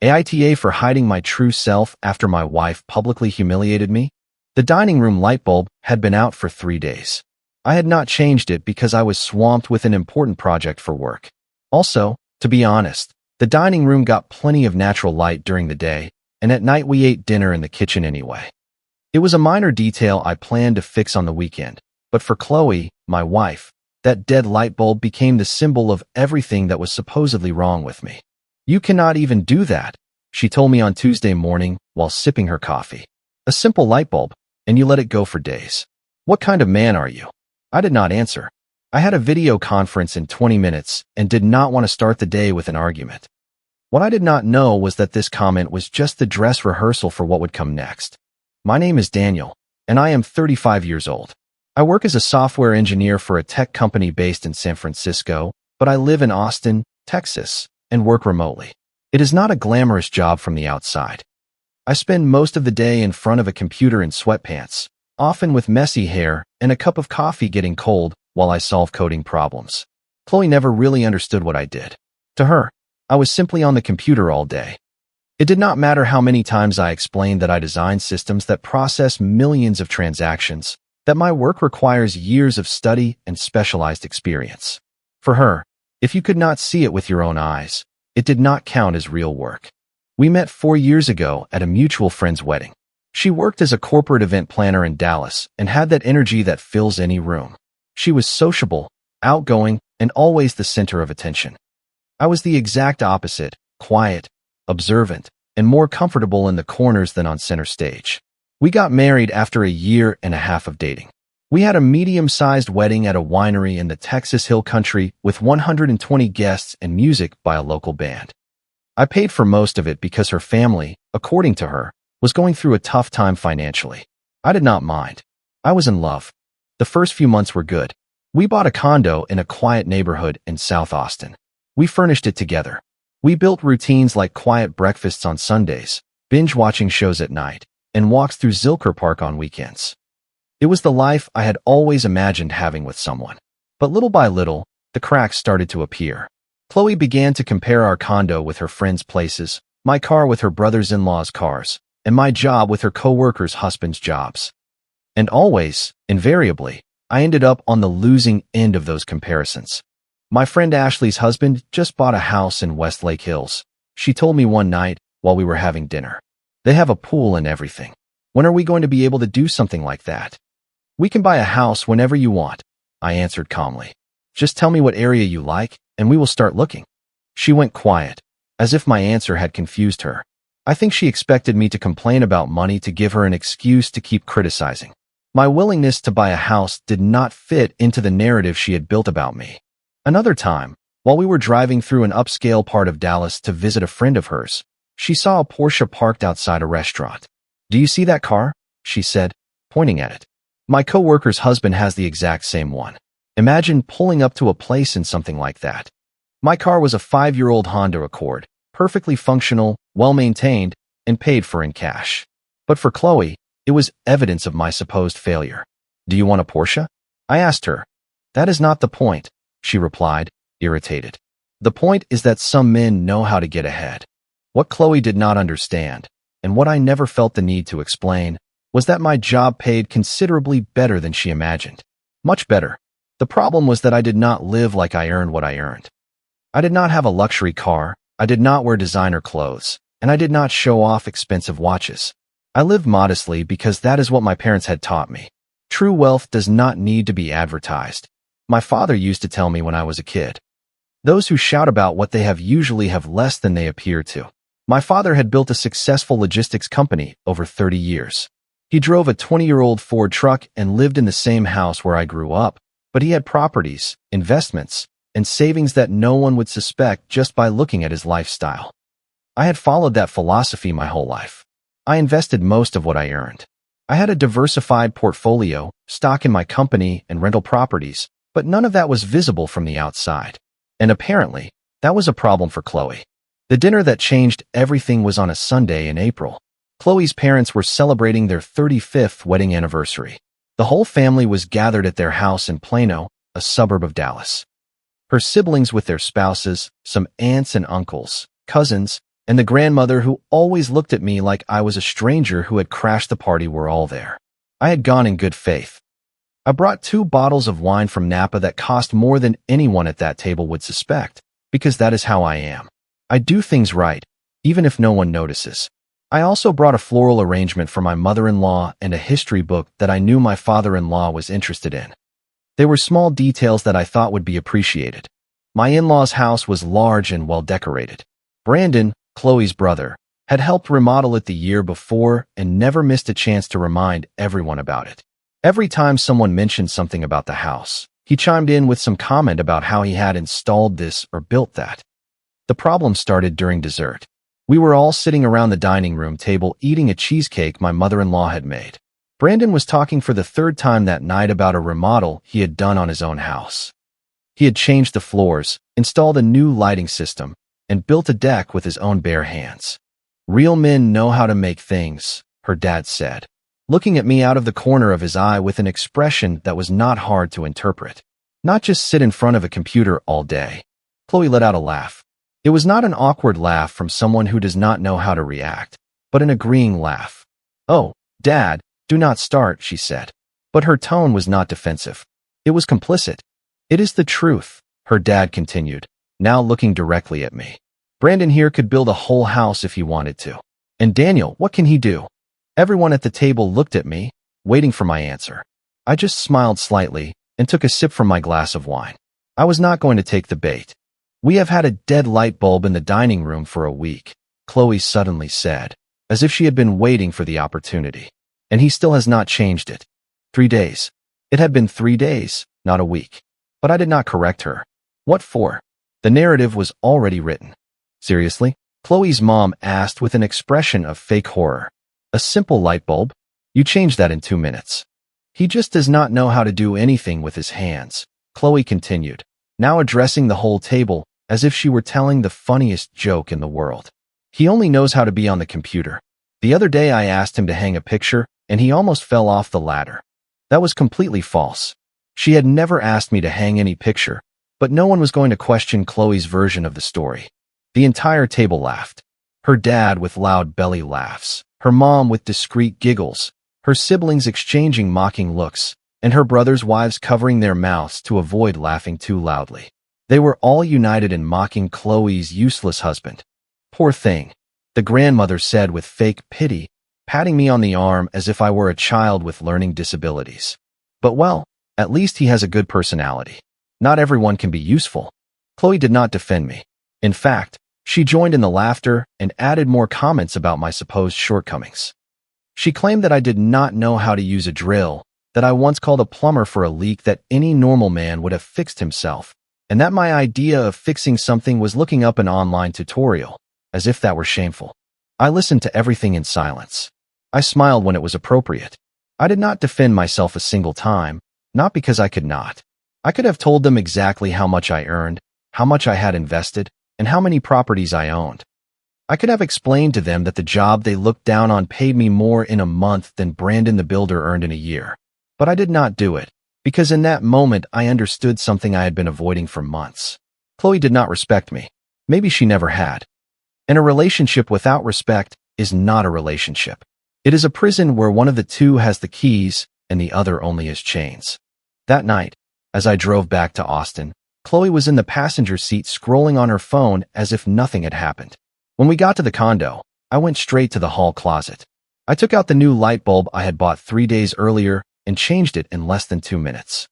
AITA for hiding my true self after my wife publicly humiliated me? The dining room light bulb had been out for 3 days. I had not changed it because I was swamped with an important project for work. Also, to be honest, the dining room got plenty of natural light during the day, and at night we ate dinner in the kitchen anyway. It was a minor detail I planned to fix on the weekend, but for Chloe, my wife, that dead light bulb became the symbol of everything that was supposedly wrong with me. "You cannot even do that," she told me on Tuesday morning while sipping her coffee. "A simple light bulb, and you let it go for days. What kind of man are you?" I did not answer. I had a video conference in 20 minutes and did not want to start the day with an argument. What I did not know was that this comment was just the dress rehearsal for what would come next. My name is Daniel, and I am 35 years old. I work as a software engineer for a tech company based in San Francisco, but I live in Austin, Texas, and work remotely. It is not a glamorous job from the outside. I spend most of the day in front of a computer in sweatpants, often with messy hair and a cup of coffee getting cold while I solve coding problems. Chloe never really understood what I did. To her, I was simply on the computer all day. It did not matter how many times I explained that I design systems that process millions of transactions, that my work requires years of study and specialized experience. For her, if you could not see it with your own eyes, it did not count as real work. We met 4 years ago at a mutual friend's wedding. She worked as a corporate event planner in Dallas and had that energy that fills any room. She was sociable, outgoing, and always the center of attention. I was the exact opposite, quiet, observant, and more comfortable in the corners than on center stage. We got married after a year and a half of dating. We had a medium-sized wedding at a winery in the Texas Hill Country with 120 guests and music by a local band. I paid for most of it because her family, according to her, was going through a tough time financially. I did not mind. I was in love. The first few months were good. We bought a condo in a quiet neighborhood in South Austin. We furnished it together. We built routines like quiet breakfasts on Sundays, binge-watching shows at night, and walks through Zilker Park on weekends. It was the life I had always imagined having with someone. But little by little, the cracks started to appear. Chloe began to compare our condo with her friends' places, my car with her brothers-in-law's cars, and my job with her co-workers' husbands' jobs. And always, invariably, I ended up on the losing end of those comparisons. My friend Ashley's husband just bought a house in Westlake Hills. She told me one night while we were having dinner. "They have a pool and everything. When are we going to be able to do something like that?" "We can buy a house whenever you want," I answered calmly. "Just tell me what area you like, and we will start looking." She went quiet, as if my answer had confused her. I think she expected me to complain about money to give her an excuse to keep criticizing. My willingness to buy a house did not fit into the narrative she had built about me. Another time, while we were driving through an upscale part of Dallas to visit a friend of hers, she saw a Porsche parked outside a restaurant. "Do you see that car?" she said, pointing at it. "My co-worker's husband has the exact same one. Imagine pulling up to a place in something like that." My car was a 5-year-old Honda Accord, perfectly functional, well-maintained, and paid for in cash. But for Chloe, it was evidence of my supposed failure. "Do you want a Porsche?" I asked her. "That is not the point," she replied, irritated. "The point is that some men know how to get ahead." What Chloe did not understand, and what I never felt the need to explain, was that my job paid considerably better than she imagined. Much better. The problem was that I did not live like I earned what I earned. I did not have a luxury car, I did not wear designer clothes, and I did not show off expensive watches. I lived modestly because that is what my parents had taught me. True wealth does not need to be advertised. My father used to tell me when I was a kid. Those who shout about what they have usually have less than they appear to. My father had built a successful logistics company over 30 years. He drove a 20-year-old Ford truck and lived in the same house where I grew up, but he had properties, investments, and savings that no one would suspect just by looking at his lifestyle. I had followed that philosophy my whole life. I invested most of what I earned. I had a diversified portfolio, stock in my company, and rental properties, but none of that was visible from the outside. And apparently, that was a problem for Chloe. The dinner that changed everything was on a Sunday in April. Chloe's parents were celebrating their 35th wedding anniversary. The whole family was gathered at their house in Plano, a suburb of Dallas. Her siblings with their spouses, some aunts and uncles, cousins, and the grandmother who always looked at me like I was a stranger who had crashed the party were all there. I had gone in good faith. I brought 2 bottles of wine from Napa that cost more than anyone at that table would suspect, because that is how I am. I do things right, even if no one notices. I also brought a floral arrangement for my mother-in-law and a history book that I knew my father-in-law was interested in. They were small details that I thought would be appreciated. My in-laws' house was large and well-decorated. Brandon, Chloe's brother, had helped remodel it the year before and never missed a chance to remind everyone about it. Every time someone mentioned something about the house, he chimed in with some comment about how he had installed this or built that. The problem started during dessert. We were all sitting around the dining room table eating a cheesecake my mother-in-law had made. Brandon was talking for the 3rd time that night about a remodel he had done on his own house. He had changed the floors, installed a new lighting system, and built a deck with his own bare hands. "Real men know how to make things," her dad said, looking at me out of the corner of his eye with an expression that was not hard to interpret. "Not just sit in front of a computer all day." Chloe let out a laugh. It was not an awkward laugh from someone who does not know how to react, but an agreeing laugh. "Oh, Dad, do not start," she said. But her tone was not defensive. It was complicit. "It is the truth," her dad continued, now looking directly at me. "Brandon here could build a whole house if he wanted to. And Daniel, what can he do?" Everyone at the table looked at me, waiting for my answer. I just smiled slightly and took a sip from my glass of wine. I was not going to take the bait. "We have had a dead light bulb in the dining room for a week," Chloe suddenly said, as if she had been waiting for the opportunity. "And he still has not changed it." 3 days. It had been 3 days, not a week. But I did not correct her. What for? The narrative was already written. "Seriously?" Chloe's mom asked with an expression of fake horror. "A simple light bulb? You changed that in 2 minutes." "He just does not know how to do anything with his hands," Chloe continued, now addressing the whole table as if she were telling the funniest joke in the world. "He only knows how to be on the computer. The other day I asked him to hang a picture, and he almost fell off the ladder." That was completely false. She had never asked me to hang any picture, but no one was going to question Chloe's version of the story. The entire table laughed. Her dad with loud belly laughs, her mom with discreet giggles, her siblings exchanging mocking looks, and her brothers' wives covering their mouths to avoid laughing too loudly. They were all united in mocking Chloe's useless husband. "Poor thing," the grandmother said with fake pity, patting me on the arm as if I were a child with learning disabilities. "But well, at least he has a good personality. Not everyone can be useful." Chloe did not defend me. In fact, she joined in the laughter and added more comments about my supposed shortcomings. She claimed that I did not know how to use a drill, that I once called a plumber for a leak that any normal man would have fixed himself, and that my idea of fixing something was looking up an online tutorial, as if that were shameful. I listened to everything in silence. I smiled when it was appropriate. I did not defend myself a single time, not because I could not. I could have told them exactly how much I earned, how much I had invested, and how many properties I owned. I could have explained to them that the job they looked down on paid me more in a month than Brandon the builder earned in a year. But I did not do it, because in that moment I understood something I had been avoiding for months. Chloe did not respect me. Maybe she never had. And a relationship without respect is not a relationship. It is a prison where one of the two has the keys and the other only has chains. That night, as I drove back to Austin, Chloe was in the passenger seat scrolling on her phone as if nothing had happened. When we got to the condo, I went straight to the hall closet. I took out the new light bulb I had bought 3 days earlier and changed it in less than 2 minutes.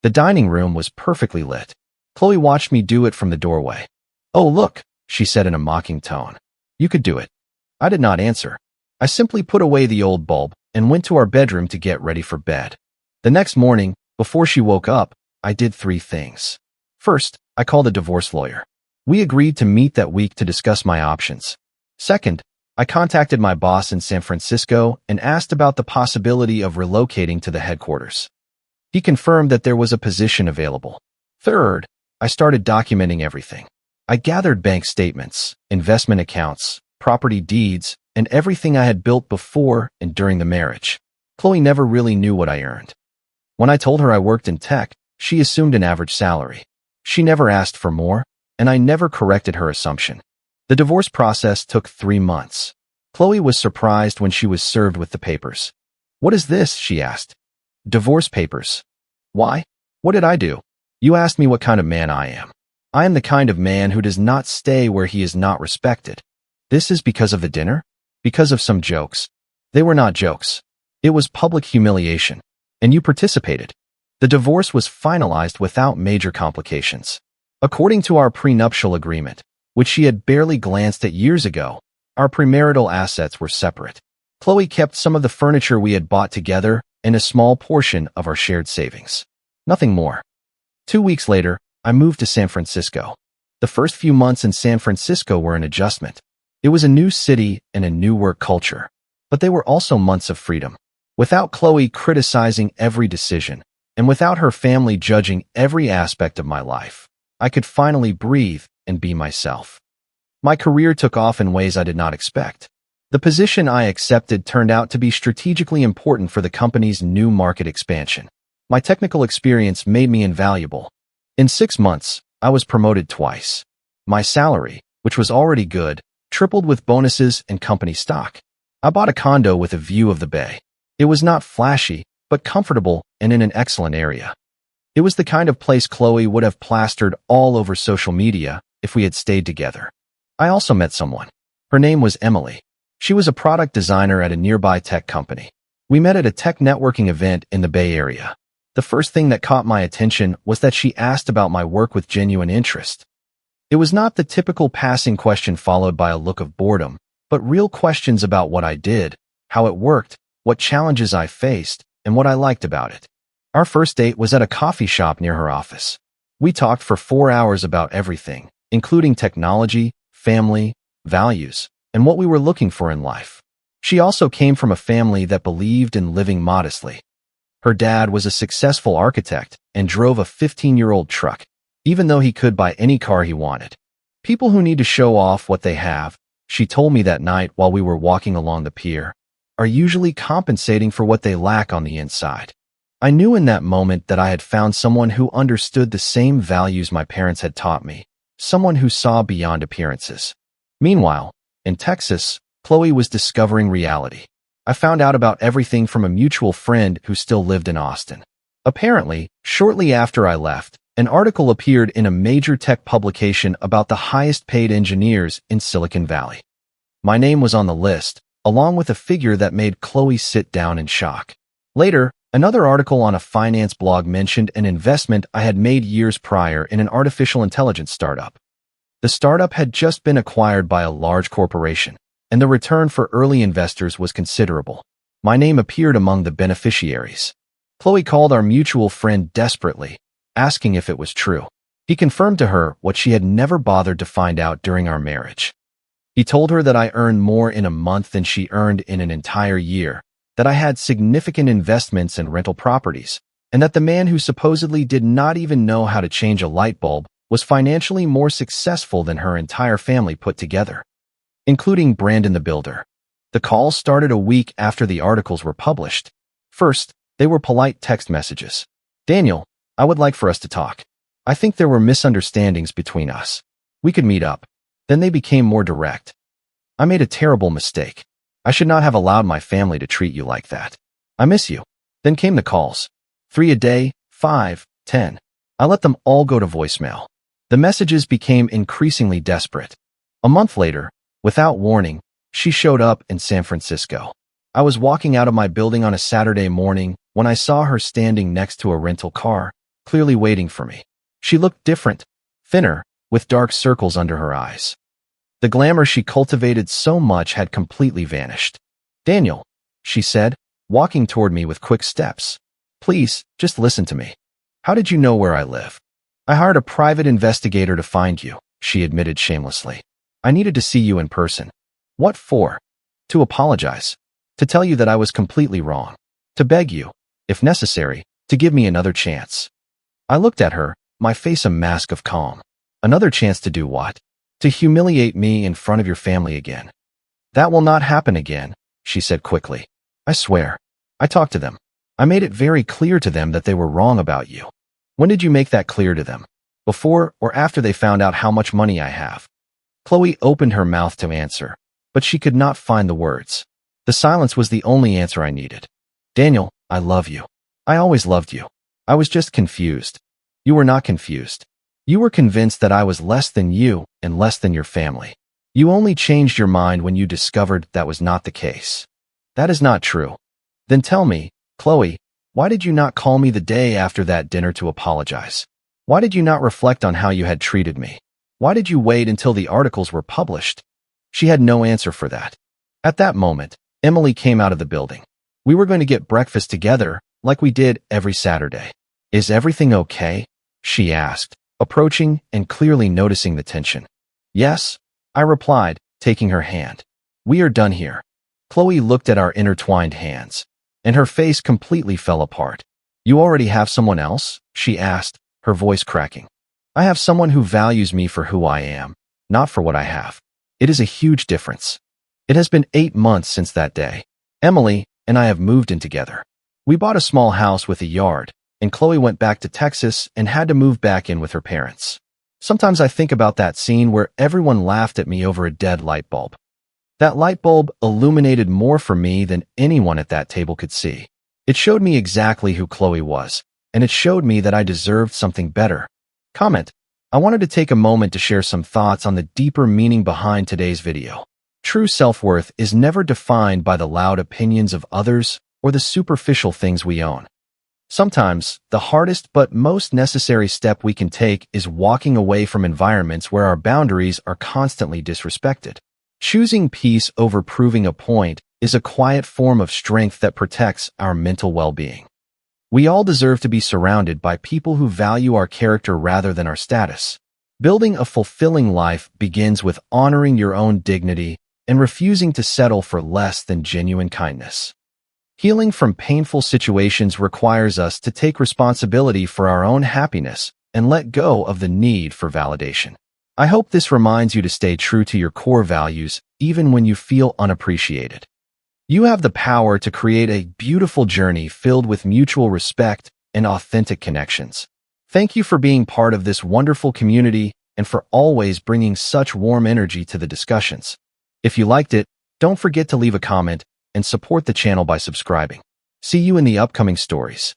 The dining room was perfectly lit. Chloe watched me do it from the doorway. "Oh, look," she said in a mocking tone. "You could do it." I did not answer. I simply put away the old bulb and went to our bedroom to get ready for bed. The next morning, before she woke up, I did 3 things. First, I called a divorce lawyer. We agreed to meet that week to discuss my options. Second, I contacted my boss in San Francisco and asked about the possibility of relocating to the headquarters. He confirmed that there was a position available. Third, I started documenting everything. I gathered bank statements, investment accounts, property deeds, and everything I had built before and during the marriage. Chloe never really knew what I earned. When I told her I worked in tech, she assumed an average salary. She never asked for more, and I never corrected her assumption. The divorce process took 3 months. Chloe was surprised when she was served with the papers. "What is this?" she asked. "Divorce papers." "Why? What did I do?" "You asked me what kind of man I am. I am the kind of man who does not stay where he is not respected." "This is because of the dinner?" "Because of some jokes." "They were not jokes. It was public humiliation. And you participated." The divorce was finalized without major complications. According to our prenuptial agreement, which she had barely glanced at years ago, our premarital assets were separate. Chloe kept some of the furniture we had bought together and a small portion of our shared savings. Nothing more. 2 weeks later, I moved to San Francisco. The first few months in San Francisco were an adjustment. It was a new city and a new work culture, but they were also months of freedom. Without Chloe criticizing every decision, and without her family judging every aspect of my life, I could finally breathe and be myself. My career took off in ways I did not expect. The position I accepted turned out to be strategically important for the company's new market expansion. My technical experience made me invaluable. In 6 months, I was promoted twice. My salary, which was already good, tripled with bonuses and company stock. I bought a condo with a view of the bay. It was not flashy, but comfortable and in an excellent area. It was the kind of place Chloe would have plastered all over social media if we had stayed together. I also met someone. Her name was Emily. She was a product designer at a nearby tech company. We met at a tech networking event in the Bay Area. The first thing that caught my attention was that she asked about my work with genuine interest. It was not the typical passing question followed by a look of boredom, but real questions about what I did, how it worked, what challenges I faced, and what I liked about it. Our first date was at a coffee shop near her office. We talked for 4 hours about everything, including technology, family, values, and what we were looking for in life. She also came from a family that believed in living modestly. Her dad was a successful architect and drove a 15-year-old truck, even though he could buy any car he wanted. People who need to show off what they have, she told me that night while we were walking along the pier, are usually compensating for what they lack on the inside. I knew in that moment that I had found someone who understood the same values my parents had taught me, someone who saw beyond appearances. Meanwhile, in Texas, Chloe was discovering reality. I found out about everything from a mutual friend who still lived in Austin. Apparently, shortly after I left, an article appeared in a major tech publication about the highest-paid engineers in Silicon Valley. My name was on the list, along with a figure that made Chloe sit down in shock. Later, another article on a finance blog mentioned an investment I had made years prior in an artificial intelligence startup. The startup had just been acquired by a large corporation, and the return for early investors was considerable. My name appeared among the beneficiaries. Chloe called our mutual friend desperately, asking if it was true. He confirmed to her what she had never bothered to find out during our marriage. He told her that I earned more in a month than she earned in an entire year, that I had significant investments in rental properties, and that the man who supposedly did not even know how to change a light bulb was financially more successful than her entire family put together, including Brandon the builder. The calls started a week after the articles were published. First, they were polite text messages. "Daniel, I would like for us to talk. I think there were misunderstandings between us. We could meet up." Then they became more direct. "I made a terrible mistake. I should not have allowed my family to treat you like that. I miss you." Then came the calls. 3 a day, 5, 10. I let them all go to voicemail. The messages became increasingly desperate. A month later, without warning, she showed up in San Francisco. I was walking out of my building on a Saturday morning when I saw her standing next to a rental car, clearly waiting for me. She looked different, thinner, with dark circles under her eyes. The glamour she cultivated so much had completely vanished. "Daniel," she said, walking toward me with quick steps. "Please, just listen to me. How did you know where I live?" "I hired a private investigator to find you," she admitted shamelessly. "I needed to see you in person." "What for?" "To apologize. To tell you that I was completely wrong. To beg you, if necessary, to give me another chance." I looked at her, my face a mask of calm. "Another chance to do what?" "To humiliate me in front of your family again." "That will not happen again," she said quickly. "I swear. I talked to them. I made it very clear to them that they were wrong about you." "When did you make that clear to them? Before or after they found out how much money I have?" Chloe opened her mouth to answer, but she could not find the words. The silence was the only answer I needed. Daniel, I love you. I always loved you. I was just confused. You were not confused. You were convinced that I was less than you and less than your family. You only changed your mind when you discovered that was not the case. That is not true. Then tell me, Chloe, why did you not call me the day after that dinner to apologize? Why did you not reflect on how you had treated me? Why did you wait until the articles were published? She had no answer for that. At that moment, Emily came out of the building. We were going to get breakfast together, like we did every Saturday. Is everything okay? She asked, approaching and clearly noticing the tension. Yes, I replied, taking her hand. We are done here. Chloe looked at our intertwined hands, and her face completely fell apart. You already have someone else? She asked, her voice cracking. I have someone who values me for who I am, not for what I have. It is a huge difference. It has been 8 months since that day. Emily and I have moved in together. We bought a small house with a yard, and Chloe went back to Texas and had to move back in with her parents. Sometimes I think about that scene where everyone laughed at me over a dead light bulb. That light bulb illuminated more for me than anyone at that table could see. It showed me exactly who Chloe was, and it showed me that I deserved something better. Comment. I wanted to take a moment to share some thoughts on the deeper meaning behind today's video. True self-worth is never defined by the loud opinions of others or the superficial things we own. Sometimes, the hardest but most necessary step we can take is walking away from environments where our boundaries are constantly disrespected. Choosing peace over proving a point is a quiet form of strength that protects our mental well-being. We all deserve to be surrounded by people who value our character rather than our status. Building a fulfilling life begins with honoring your own dignity and refusing to settle for less than genuine kindness. Healing from painful situations requires us to take responsibility for our own happiness and let go of the need for validation. I hope this reminds you to stay true to your core values even when you feel unappreciated. You have the power to create a beautiful journey filled with mutual respect and authentic connections. Thank you for being part of this wonderful community and for always bringing such warm energy to the discussions. If you liked it, don't forget to leave a comment and support the channel by subscribing. See you in the upcoming stories.